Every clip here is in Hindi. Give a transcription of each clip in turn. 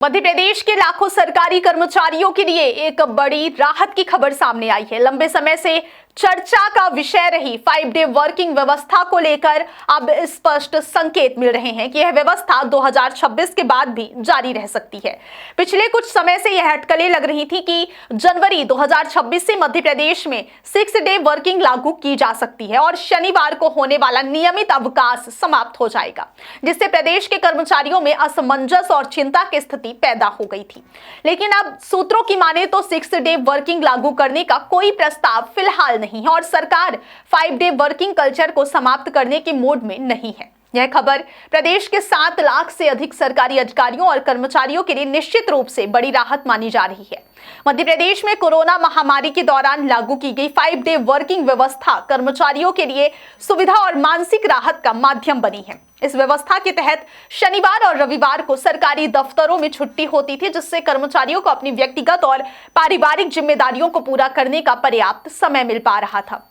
मध्य प्रदेश के लाखों सरकारी कर्मचारियों के लिए एक बड़ी राहत की खबर सामने आई है। लंबे समय से चर्चा का विषय रही 5 डे वर्किंग व्यवस्था को लेकर अब स्पष्ट संकेत मिल रहे हैं कि यह व्यवस्था 2026 के बाद भी जारी रह सकती है। पिछले कुछ समय से यह अटकलें लग रही थी कि जनवरी 2026 से मध्य प्रदेश में 6 डे वर्किंग लागू की जा सकती है और शनिवार को होने वाला नियमित अवकाश समाप्त हो जाएगा, जिससे प्रदेश के कर्मचारियों में असमंजस और चिंता की स्थिति पैदा हो गई थी। लेकिन अब सूत्रों की माने तो 6 डे वर्किंग लागू करने का कोई प्रस्ताव फिलहाल नहीं है और सरकार 5 डे वर्किंग कल्चर को समाप्त करने के मूड में नहीं है। यह खबर प्रदेश के 7 लाख से अधिक सरकारी अधिकारियों और कर्मचारियों के लिए निश्चित रूप से बड़ी राहत मानी जा रही है। मध्य प्रदेश में कोरोना महामारी के दौरान लागू की गई 5 डे वर्किंग व्यवस्था कर्मचारियों के लिए सुविधा और मानसिक राहत का माध्यम बनी है। इस व्यवस्था के तहत शनिवार और रविवार को सरकारी दफ्तरों में छुट्टी होती थी, जिससे कर्मचारियों को अपनी व्यक्तिगत और पारिवारिक जिम्मेदारियों को पूरा करने का पर्याप्त समय मिल पा रहा था।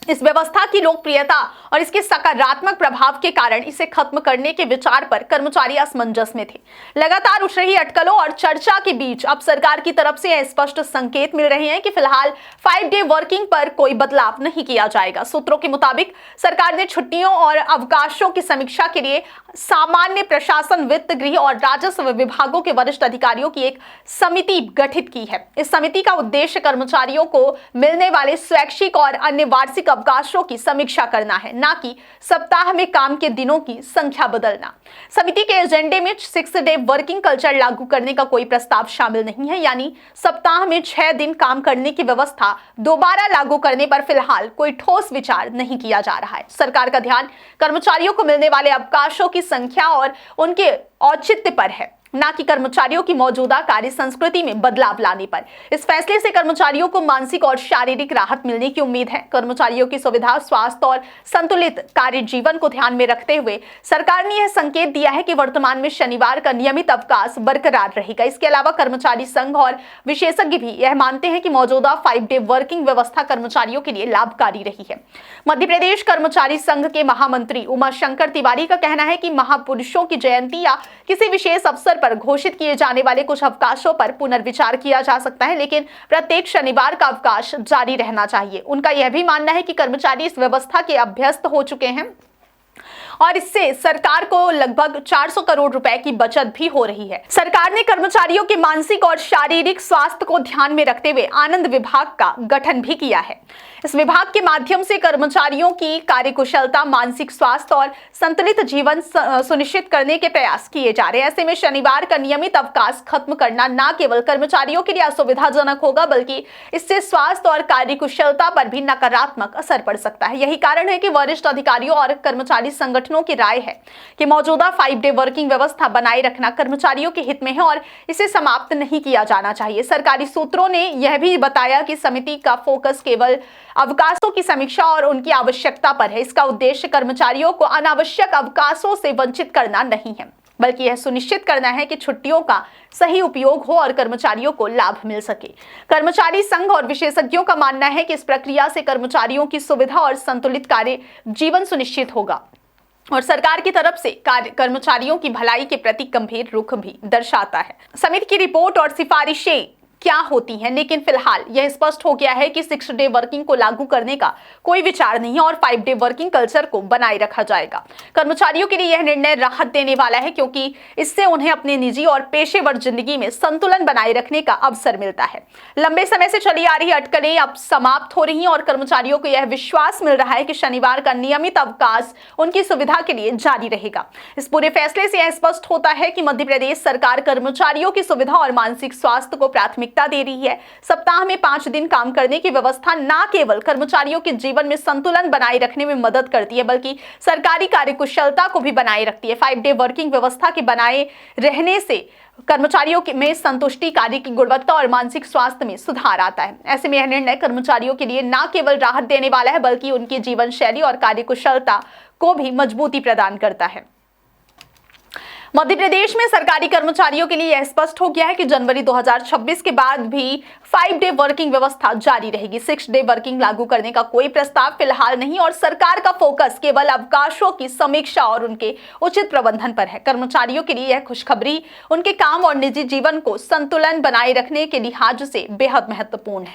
इस व्यवस्था की लोकप्रियता और इसके सकारात्मक प्रभाव के कारण इसे खत्म करने के विचार पर कर्मचारी असमंजस में थे। लगातार उठ रही अटकलों और चर्चा के बीच अब सरकार की तरफ से स्पष्ट संकेत मिल रहे हैं कि फिलहाल 5 डे वर्किंग पर कोई बदलाव नहीं किया जाएगा। सूत्रों के मुताबिक सरकार ने छुट्टियों और अवकाशों की समीक्षा के लिए सामान्य प्रशासन, वित्त, गृह और राजस्व विभागों के वरिष्ठ अधिकारियों की एक समिति गठित की है। इस समिति का उद्देश्य कर्मचारियों को मिलने वाले स्वैच्छिक और अन्य वार्षिक अवकाशों की समीक्षा करना है, ना कि सप्ताह में काम के दिनों की संख्या बदलना। समिति के एजेंडे में 6 डे वर्किंग कल्चर लागू करने का कोई प्रस्ताव शामिल नहीं है, यानी सप्ताह में 6 दिन काम करने की व्यवस्था दोबारा लागू करने पर फिलहाल कोई ठोस विचार नहीं किया जा रहा है। सरकार का ध्यान कर्मचारियों को मिलने वाले अवकाशों की संख्या और उनके औचित्य पर है, ना कि कर्मचारियों की मौजूदा कार्य संस्कृति में बदलाव लाने पर। इस फैसले से कर्मचारियों को मानसिक और शारीरिक राहत मिलने की उम्मीद है। कर्मचारियों की सुविधा, स्वास्थ्य और संतुलित कार्य जीवन को ध्यान में रखते हुए सरकार ने यह संकेत दिया है कि वर्तमान में शनिवार का नियमित अवकाश बरकरार रहेगा। इसके अलावा कर्मचारी संघ और विशेषज्ञ भी यह मानते हैं कि मौजूदा 5 डे वर्किंग व्यवस्था कर्मचारियों के लिए लाभकारी रही है। मध्य प्रदेश कर्मचारी संघ के महामंत्री उमाशंकर तिवारी का कहना है कि महापुरुषों की जयंती या किसी विशेष अवसर पर घोषित किए जाने वाले कुछ अवकाशों पर पुनर्विचार किया जा सकता है, लेकिन प्रत्येक शनिवार का अवकाश जारी रहना चाहिए। उनका यह भी मानना है कि कर्मचारी इस व्यवस्था के अभ्यस्त हो चुके हैं और इससे सरकार को लगभग 400 करोड़ रुपए की बचत भी हो रही है। सरकार ने कर्मचारियों के मानसिक और शारीरिक स्वास्थ्य को ध्यान में रखते हुए आनंद विभाग का गठन भी किया है। इस विभाग के माध्यम से कर्मचारियों की कार्यकुशलता, मानसिक स्वास्थ्य और संतुलित जीवन सुनिश्चित करने के प्रयास किए जा रहे हैं। ऐसे में शनिवार का नियमित अवकाश खत्म करना न केवल कर्मचारियों के लिए असुविधाजनक होगा, बल्कि इससे स्वास्थ्य और कार्यकुशलता पर भी नकारात्मक असर पड़ सकता है। यही कारण है कि वरिष्ठ अधिकारियों और कर्मचारी संगठनों की राय है कि मौजूदा 5 डे वर्किंग व्यवस्था बनाए रखना कर्मचारियों के हित में है और इसे समाप्त नहीं किया जाना चाहिए। सरकारी सूत्रों ने यह भी बताया कि समिति का फोकस केवल अवकाशों की समीक्षा और उनकी आवश्यकता पर है। इसका उद्देश्य कर्मचारियों को अनावश्यक अवकाशों से वंचित करना नहीं है, बल्कि यह सुनिश्चित करना है कि छुट्टियों का सही उपयोग हो और कर्मचारियों को लाभ मिल सके। कर्मचारी संघ और विशेषज्ञों का मानना है कि इस प्रक्रिया से कर्मचारियों की सुविधा और संतुलित कार्य जीवन सुनिश्चित होगा और सरकार की तरफ से कर्मचारियों की भलाई के प्रति गंभीर रुख भी दर्शाता है। समिति की रिपोर्ट और सिफारिशें क्या होती हैं, लेकिन फिलहाल यह स्पष्ट हो गया है कि 6 डे वर्किंग को लागू करने का कोई विचार नहीं है और 5 डे वर्किंग कल्चर को बनाए रखा जाएगा। कर्मचारियों के लिए यह निर्णय राहत देने वाला है, क्योंकि इससे उन्हें अपने निजी और पेशेवर जिंदगी में संतुलन बनाए रखने का अवसर मिलता है। लंबे समय से चली आ रही अटकलें अब समाप्त हो रही हैं और कर्मचारियों को यह विश्वास मिल रहा है कि शनिवार का नियमित अवकाश उनकी सुविधा के लिए जारी रहेगा। इस पूरे फैसले से यह स्पष्ट होता है कि मध्य प्रदेश सरकार कर्मचारियों की सुविधा और मानसिक स्वास्थ्य को प्राथमिकता दे रही है। सप्ताह में 5 दिन काम करने की व्यवस्था न केवल कर्मचारियों के जीवन में संतुलन बनाए रखने में मदद करती है, बल्कि सरकारी कार्यकुशलता को भी बनाए रखती है। 5 डे वर्किंग व्यवस्था के बनाए रहने से कर्मचारियों में संतुष्टि, कार्य की गुणवत्ता और मानसिक स्वास्थ्य में सुधार आता है। ऐसे में यह निर्णय कर्मचारियों के लिए न केवल राहत देने वाला है, बल्कि उनकी जीवन शैली और कार्यकुशलता को भी मजबूती प्रदान करता है। मध्य प्रदेश में सरकारी कर्मचारियों के लिए यह स्पष्ट हो गया है कि जनवरी 2026 के बाद भी 5 डे वर्किंग व्यवस्था जारी रहेगी। 6 डे वर्किंग लागू करने का कोई प्रस्ताव फिलहाल नहीं और सरकार का फोकस केवल अवकाशों की समीक्षा और उनके उचित प्रबंधन पर है। कर्मचारियों के लिए यह खुशखबरी उनके काम और निजी जीवन को संतुलन बनाए रखने के लिहाज से बेहद महत्वपूर्ण है।